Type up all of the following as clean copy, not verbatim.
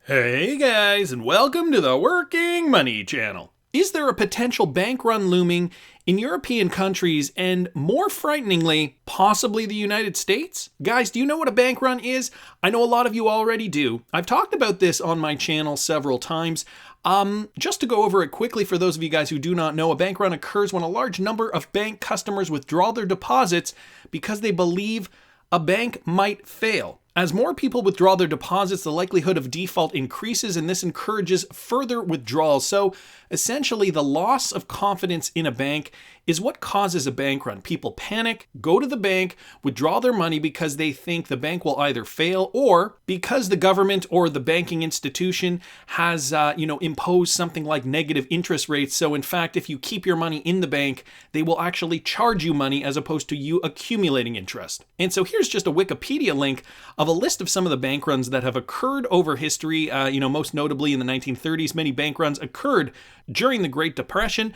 Hey guys, and welcome to the Working Money Channel. Is there a potential bank run looming in European countries and, more frighteningly, possibly the United States? Guys, do you know what a bank run is? I know a lot of you already do. I've talked about this on my channel several times. Just to go over it quickly for those of you guys who do not know, a bank run occurs when a large number of bank customers withdraw their deposits because they believe a bank might fail. As more people withdraw their deposits, the likelihood of default increases, and this encourages further withdrawals. So essentially, the loss of confidence in a bank is what causes a bank run. People panic, go to the bank, withdraw their money because they think the bank will either fail or because the government or the banking institution has, imposed something like negative interest rates. So in fact, if you keep your money in the bank, they will actually charge you money as opposed to you accumulating interest. And so here's just a Wikipedia link of a list of some of the bank runs that have occurred over history. Most notably in the 1930s, many bank runs occurred during the Great Depression.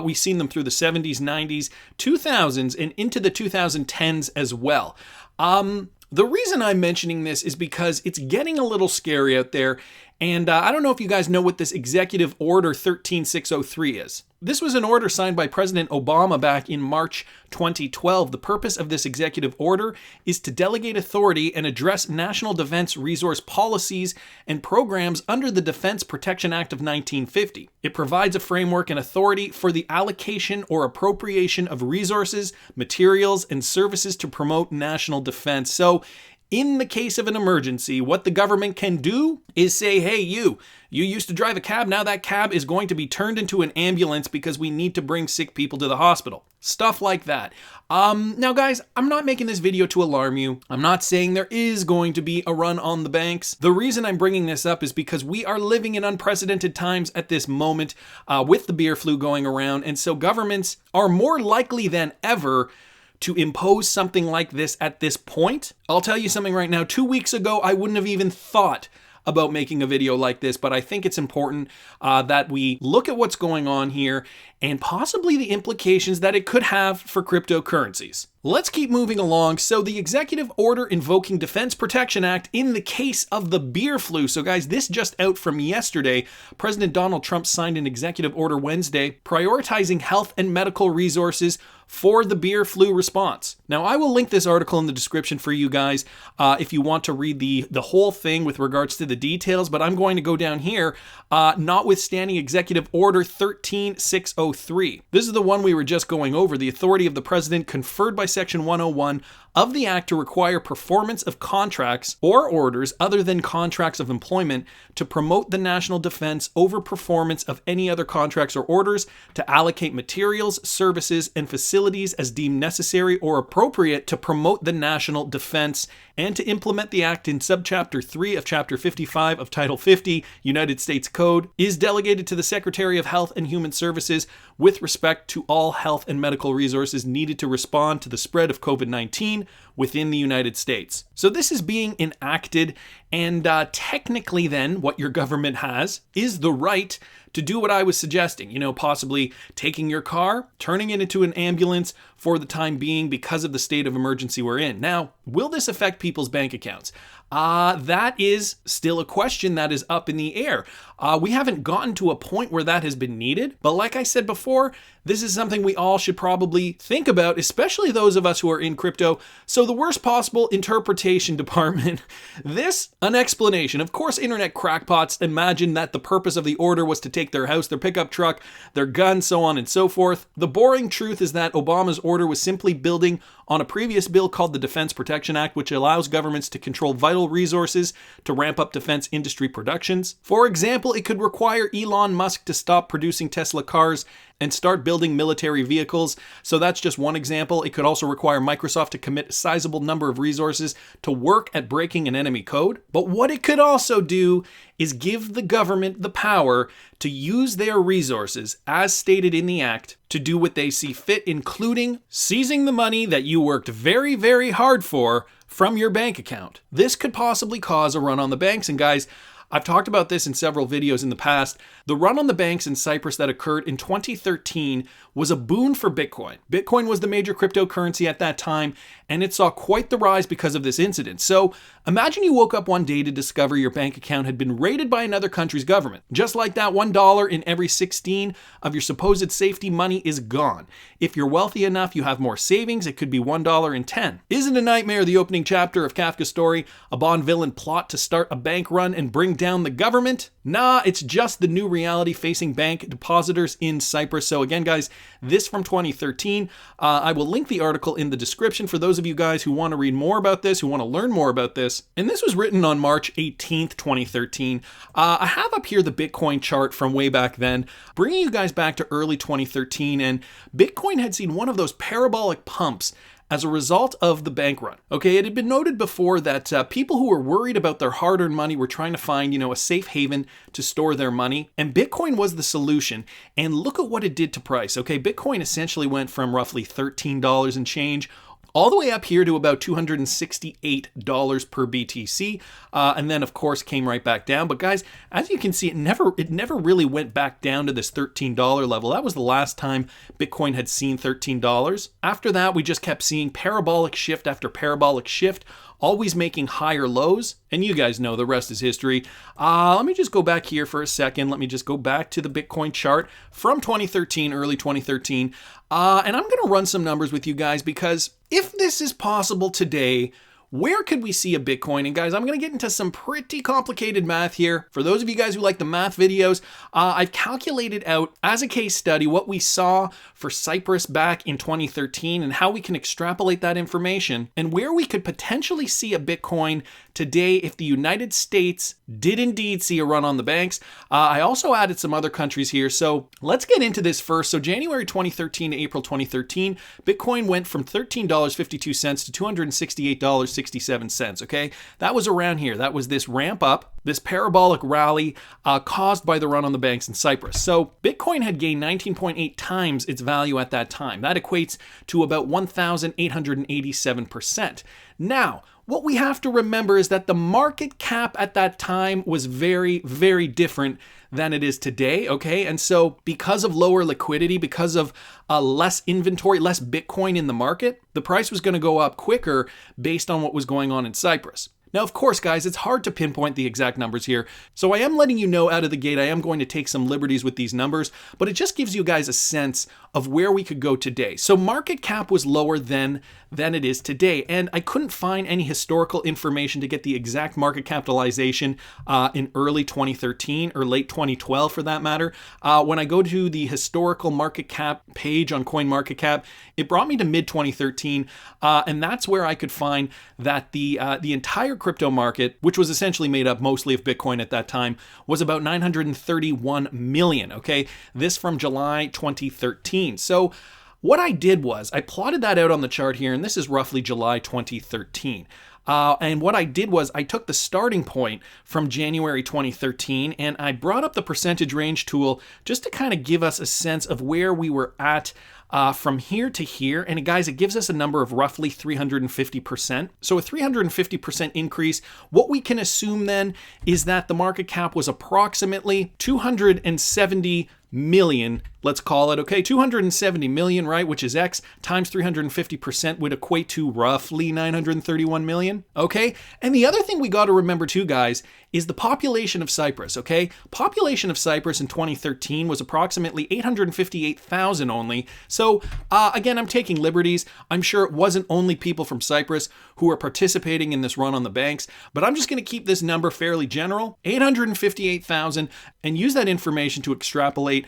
We've seen them through the 70s, 90s, 2000s, and into the 2010s as well. The reason I'm mentioning this is because it's getting a little scary out there, and I don't know if you guys know what this Executive Order 13603 is. This was an order signed by President Obama back in March 2012. The purpose of this executive order is to delegate authority and address national defense resource policies and programs under the Defense Protection Act of 1950. It provides a framework and authority for the allocation or appropriation of resources, materials, and services to promote national defense. So, in the case of an emergency, what the government can do is say, hey, you used to drive a cab, now that cab is going to be turned into an ambulance because we need to bring sick people to the hospital. Stuff like that. Now guys, I'm not making this video to alarm you. I'm not saying there is going to be a run on the banks. The reason I'm bringing this up is because we are living in unprecedented times at this moment with the beer flu going around, and so governments are more likely than ever to impose something like this at this point. I'll tell you something right now. 2 weeks ago, I wouldn't have even thought about making a video like this, but I think it's important that we look at what's going on here and possibly the implications that it could have for cryptocurrencies. Let's keep moving along. So the Executive Order Invoking Defense Protection Act in the case of the beer flu. So guys, this just out from yesterday. President Donald Trump signed an executive order Wednesday prioritizing health and medical resources for the beer flu response. Now, I will link this article in the description for you guys if you want to read the whole thing with regards to the details, but I'm going to go down here, notwithstanding Executive Order 13603. This is the one we were just going over. The authority of the president conferred by Section 101 of the Act to require performance of contracts or orders other than contracts of employment to promote the national defense over performance of any other contracts or orders, to allocate materials, services, and facilities as deemed necessary or appropriate to promote the national defense, and to implement the Act in Subchapter 3 of Chapter 55 of Title 50, United States Code, is delegated to the Secretary of Health and Human Services with respect to all health and medical resources needed to respond to the spread of COVID-19 within the United States. So this is being enacted, and technically then what your government has is the right to do what I was suggesting, possibly taking your car, turning it into an ambulance for the time being because of the state of emergency we're in. Now, will this affect people's bank accounts? That is still a question that is up in the air. We haven't gotten to a point where that has been needed, but like I said before, this is something we all should probably think about, especially those of us who are in crypto. So the worst possible interpretation department, an explanation. Of course, internet crackpots imagine that the purpose of the order was to take their house, their pickup truck, their gun, so on and so forth. The boring truth is that Obama's order was simply building on a previous bill called the Defense Protection Act, which allows governments to control vital resources to ramp up defense industry productions. For example, it could require Elon Musk to stop producing Tesla cars and start building military vehicles. So that's just one example. It could also require Microsoft to commit a sizable number of resources to work at breaking an enemy code. But what it could also do is give the government the power to use their resources, as stated in the Act, to do what they see fit, including seizing the money that you worked very, very hard for from your bank account. This could possibly cause a run on the banks. And guys, I've talked about this in several videos in the past. The run on the banks in Cyprus that occurred in 2013 was a boon for Bitcoin. Bitcoin was the major cryptocurrency at that time, and it saw quite the rise because of this incident. So imagine you woke up one day to discover your bank account had been raided by another country's government. Just like that, $1 in every 16 of your supposed safety money is gone. If you're wealthy enough, you have more savings, it could be $1 in 10. Isn't a nightmare the opening chapter of Kafka's story? A Bond villain plot to start a bank run and bring down the government? Nah, it's just the new reality facing bank depositors in Cyprus. So again, guys, this from 2013. I will link the article in the description for those of you guys who want to read more about this, who want to learn more about this. And this was written on March 18th, 2013. I have up here the Bitcoin chart from way back then, bringing you guys back to early 2013, and Bitcoin had seen one of those parabolic pumps as a result of the bank run. Okay, it had been noted before that people who were worried about their hard-earned money were trying to find, a safe haven to store their money, and Bitcoin was the solution. And look at what it did to price. Okay, Bitcoin essentially went from roughly $13 and change all the way up here to about $268 per BTC, and then of course came right back down. But guys, as you can see, it never really went back down to this $13 level. That was the last time Bitcoin had seen $13. After that, we just kept seeing parabolic shift after parabolic shift, always making higher lows, and you guys know the rest is history. Let me just go back here for a second. Let me just go back to the Bitcoin chart from 2013, early 2013, and I'm going to run some numbers with you guys, because if this is possible today, where could we see a Bitcoin? And guys, I'm going to get into some pretty complicated math here. For those of you guys who like the math videos, I've calculated out as a case study what we saw for Cyprus back in 2013 and how we can extrapolate that information and where we could potentially see a Bitcoin today if the United States did indeed see a run on the banks. I also added some other countries here. So let's get into this first. So January 2013 to April 2013, Bitcoin went from $13.52 to $268.67. Okay, that was around here. That was this ramp up, this parabolic rally caused by the run on the banks in Cyprus. So Bitcoin had gained 19.8 times its value at that time. That equates to about 1,887%. Now, what we have to remember is that the market cap at that time was very, very different than it is today, okay? And so because of lower liquidity, because of less inventory, less Bitcoin in the market, the price was going to go up quicker based on what was going on in Cyprus. Now, of course, guys, it's hard to pinpoint the exact numbers here, so I am letting you know out of the gate I am going to take some liberties with these numbers, but it just gives you guys a sense of where we could go today. So market cap was lower than it is today, and I couldn't find any historical information to get the exact market capitalization in early 2013 or late 2012 for that matter. When I go to the historical market cap page on CoinMarketCap, it brought me to mid-2013, and that's where I could find that the entire crypto market, which was essentially made up mostly of Bitcoin at that time, was about 931 million, okay? This from July 2013. So what I did was I plotted that out on the chart here, and this is roughly July 2013. And what I did was I took the starting point from January 2013 and I brought up the percentage range tool just to kind of give us a sense of where we were at from here to here. And guys, it gives us a number of roughly 350%. So a 350% increase. What we can assume then is that the market cap was approximately 270 million, let's call it, okay? 270 million, right? Which is X times 350% would equate to roughly 931 million, okay? And the other thing we got to remember too, guys, is the population of Cyprus, okay? Population of Cyprus in 2013 was approximately 858,000 only. So again, I'm taking liberties. I'm sure it wasn't only people from Cyprus who were participating in this run on the banks, but I'm just going to keep this number fairly general, 858,000, and use that information to extrapolate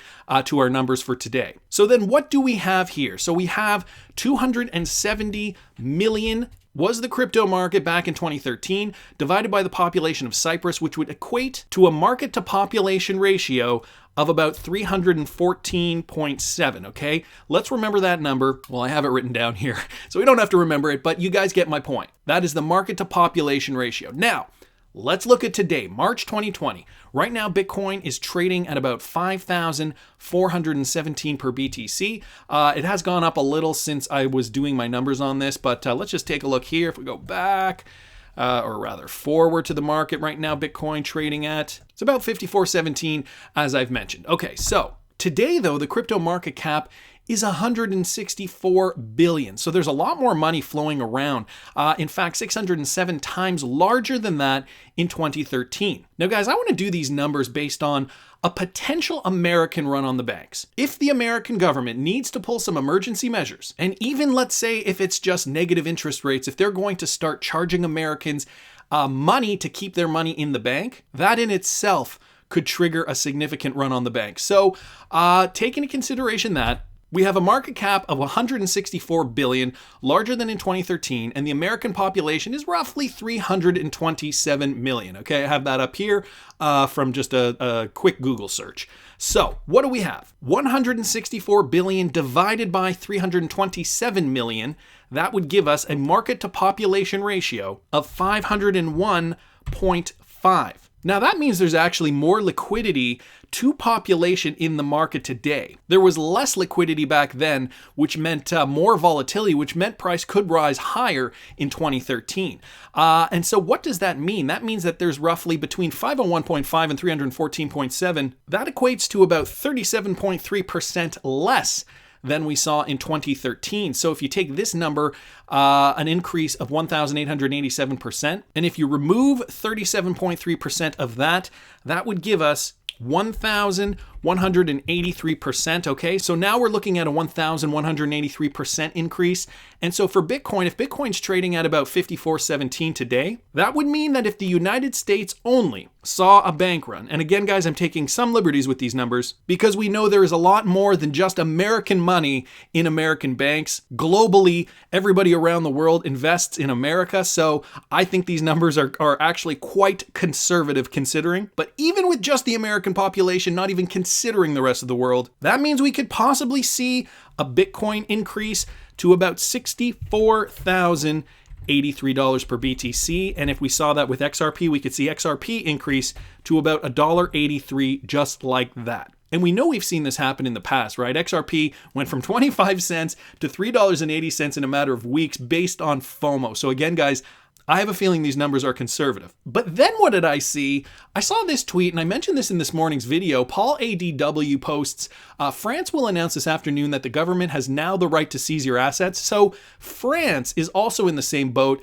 to our numbers for today. So then what do we have here? So we have 270 million was the crypto market back in 2013, divided by the population of Cyprus, which would equate to a market to population ratio of about 314.7, okay? Let's remember that number. Well, I have it written down here, so we don't have to remember it, but you guys get my point. That is the market to population ratio. Now, let's look at today, March 2020. Right now, Bitcoin is trading at about 5,417 per BTC. It has gone up a little since I was doing my numbers on this, but let's just take a look here. If we go back, or rather forward to the market right now, Bitcoin trading at, it's about 5,417 as I've mentioned. Okay, so today though, the crypto market cap is 164 billion. So there's a lot more money flowing around. In fact, 607 times larger than that in 2013. Now, guys, I want to do these numbers based on a potential American run on the banks. If the American government needs to pull some emergency measures, and even let's say if it's just negative interest rates, if they're going to start charging Americans money to keep their money in the bank, that in itself could trigger a significant run on the bank. So take into consideration that we have a market cap of 164 billion, larger than in 2013, and the American population is roughly 327 million. Okay, I have that up here from just a quick Google search. So what do we have? 164 billion divided by 327 million. That would give us a market to population ratio of 501.5. Now that means there's actually more liquidity to population in the market today. There was less liquidity back then, which meant more volatility, which meant price could rise higher in 2013. And so what does that mean? That means that there's roughly between 501.5 and 314.7. That equates to about 37.3% less than we saw in 2013. So if you take this number, an increase of 1,887%, and if you remove 37.3% of that, that would give us 1,183%, okay? So now we're looking at a 1,183% increase. And so for Bitcoin, if Bitcoin's trading at about 54.17 today, that would mean that if the United States only saw a bank run, and again, guys, I'm taking some liberties with these numbers because we know there is a lot more than just American money in American banks. Globally, everybody around the world invests in America. So I think these numbers are actually quite conservative considering. But even with just the American population, not even considering the rest of the world, that means we could possibly see a Bitcoin increase to about $64,083 per BTC. And if we saw that with XRP, we could see XRP increase to about $1.83 just like that. And we know we've seen this happen in the past, right? XRP went from 25 cents to $3.80 in a matter of weeks based on FOMO. So again, guys, I have a feeling these numbers are conservative. But then what did I see? I saw this tweet, and I mentioned this in this morning's video. Paul ADW posts, France will announce this afternoon that the government has now the right to seize your assets. So France is also in the same boat.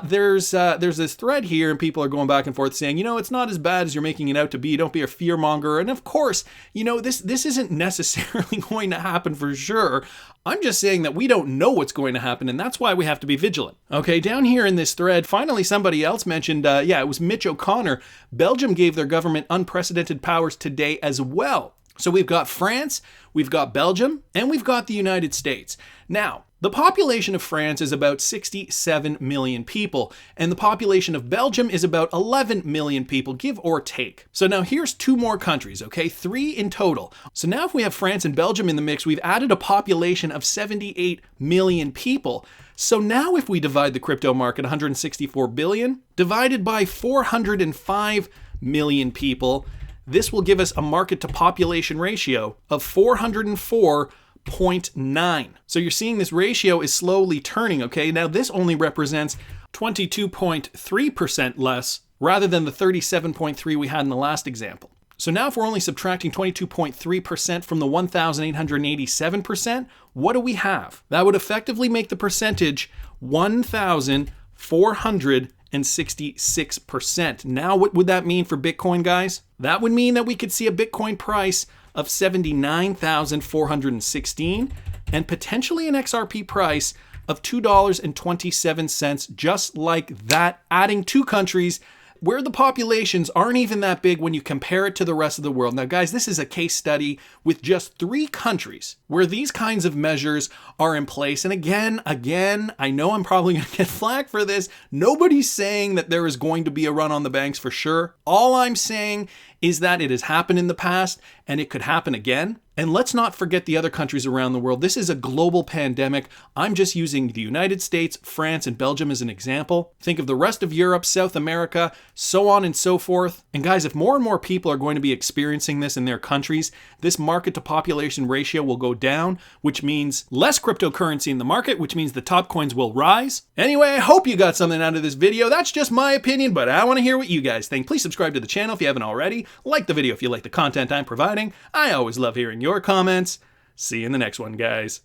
There's this thread here, and people are going back and forth saying, it's not as bad as you're making it out to be. Don't be a fearmonger. And of course, this isn't necessarily going to happen for sure. I'm just saying that we don't know what's going to happen, and that's why we have to be vigilant. Okay, down here in this thread, finally somebody else mentioned, it was Mitch O'Connor. Belgium gave their government unprecedented powers today as well. So we've got France, we've got Belgium, and we've got the United States. Now, the population of France is about 67 million people, and the population of Belgium is about 11 million people, give or take. So now here's two more countries, okay? 3 in total. So now if we have France and Belgium in the mix, we've added a population of 78 million people. So now if we divide the crypto market, 164 billion, divided by 405 million people, this will give us a market to population ratio of 404.9. So you're seeing this ratio is slowly turning, okay? Now this only represents 22.3% less rather than the 37.3 we had in the last example. So now if we're only subtracting 22.3% from the 1,887%, what do we have? That would effectively make the percentage 1,466%. Now what would that mean for Bitcoin, guys? That would mean that we could see a Bitcoin price of 79,416 and potentially an XRP price of $2.27, just like that, adding 2 countries where the populations aren't even that big when you compare it to the rest of the world. Now, guys, this is a case study with just 3 countries where these kinds of measures are in place. And again, I know I'm probably going to get flack for this. Nobody's saying that there is going to be a run on the banks for sure. All I'm saying is that it has happened in the past and it could happen again. And let's not forget the other countries around the world. This is a global pandemic. I'm just using the United States, France, and Belgium as an example. Think of the rest of Europe, South America, so on and so forth. And guys, if more and more people are going to be experiencing this in their countries, this market to population ratio will go down, which means less cryptocurrency in the market, which means the top coins will rise. Anyway, I hope you got something out of this video. That's just my opinion, but I want to hear what you guys think. Please subscribe to the channel if you haven't already. Like the video if you like the content I'm providing. I always love hearing your comments. See you in the next one, guys.